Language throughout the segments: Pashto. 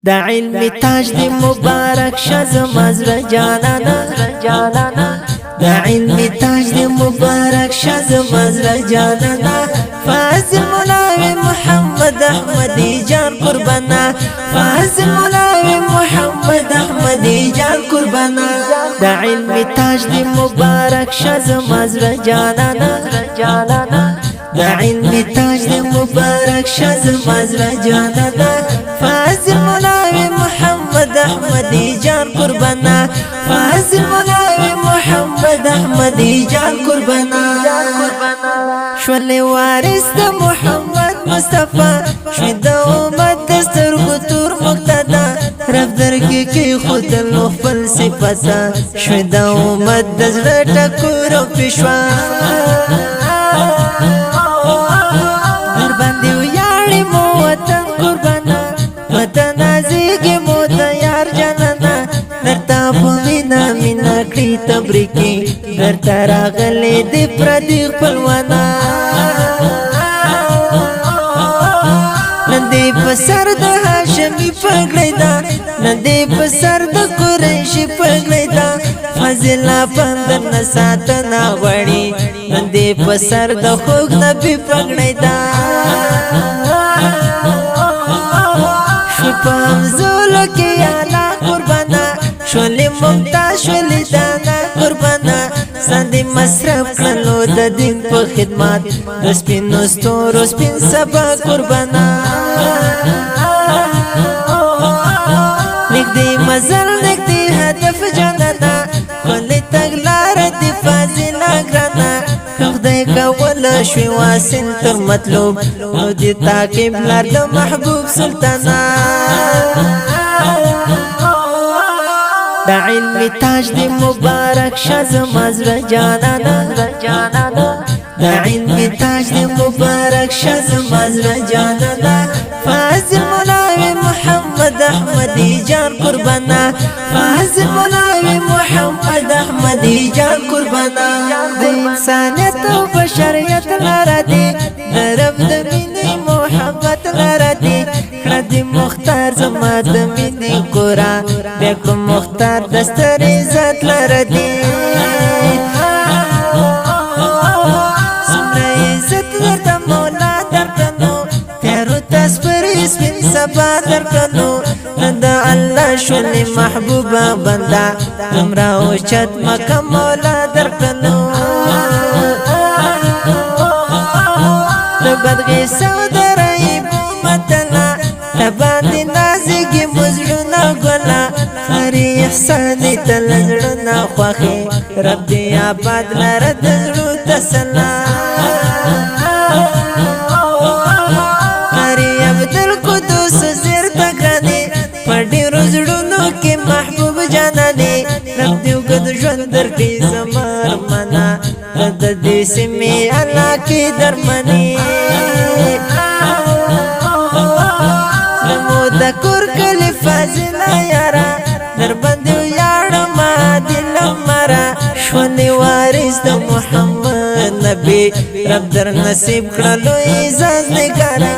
دا علمی تاج دی مبارک شزم از رجانانا دا علمی تاج دی مبارک شزم از رجانانا فازل ملاوی محمد احمدی جان قربانا فازل ملاوی محمد احمدی جان قربانا دا علمی تاج دی مبارک شزم از رجانانا دا علمی تاج دی مبارک شزم از رجانانا فازل ملاوی محمد احمدی جان قربانا فازل ملاوی محمد احمدی جان قربانا شولی وارث دا محمد مصطفی شوی دا امت دستر خطور مقتدا رب درگی کی خود الخفل صفتا شوی دا امت دزر ٹکور و پیشوا در بندی و یاری مو وطن قربانا وطن ازیگی مو دا یار جانانا در تا پوینا مینا کری تبریکی در تراغلی دی پردی خپلوانا نندی پسر دا هاشمی پگلی دا نندی پسر دا قریشی پگلی دا فضلا پندر نساتنا وڑی نندی پسر دا خوک نبی پگلی دا شپام زولو کی آلا قربانا شولی ممتاز شولی دانا قربانا سندی مصرف کلو دا دین پا خدمات رسپین نستو رسپین سبا قربانا نک دی مزل نک دی هدف جانانا کلی تگلار دی فازینا گرانا خدای کولا شوی واسن تر مطلوب نو دی تاکیب لار دا محبوب سلطانا دا علمی تاج دی مبارک شزم از رجانانا دا علمی تاج دی مبارک شزم از رجانانا فازل ملاوی محمد احمدی جان قربانا فازل ملاوی محمد احمدی جان قربانا دا انسانیت و بشریت لارا دی دا رب دا مینی محبت لارا دی کردی مختار زما دا مینی قرآن بیکو مختار دستر عزت لارا دی سمرا عزت لرد مولا در کنو تیرو تسپر اسمین سبا در کنو ندا اللہ شولی محبوبا بندا تمرا اوچت مکا مولا در کنو بدغی سودر ایبو متلا تباندی نازگی مزرنا گولا خری احسانی تلزرنا خواخی رب دی آباد لرد زرو تسلا خری عبدالقدوس زیر تگرانی پڑی رزرونو کی محبوب جانانی رب دیو گد جوندر کی زمار منا رد دی سمی اللہ کی درمانی دا کور کلی فازلا یارا در بندیو یارما دل مرا شونی وارث دا محمد نبی رب در نصیب کرلو ایزاز نگارا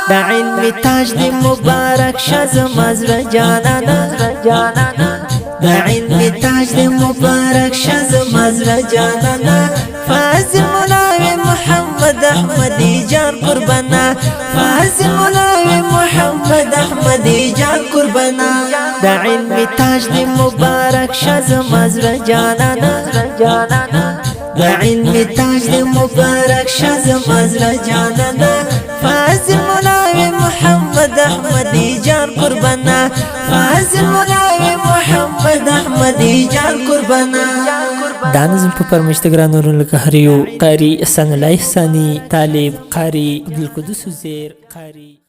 دا علمی تاج دی مبارک شزم از رجانانا دا علمی تاج دی مبارک شزم از رجانانا فازل ملاوی محمد احمدی جان قربانا فازل ملاوی محمد احمدی جان قربانا دا علمی تاج دی مبارک شزم از رجانانا دا علمی تاج دی مبارک شزم از رجانانا فازل ملاوی محمد احمدی جان قربانا فازل ملاوی محمد احمدی جان قربانا دا نظم په پرمشتګرانو لکه هریو قاری احسان الله احسانی طالب قاری عبدالقدوس زیر قاری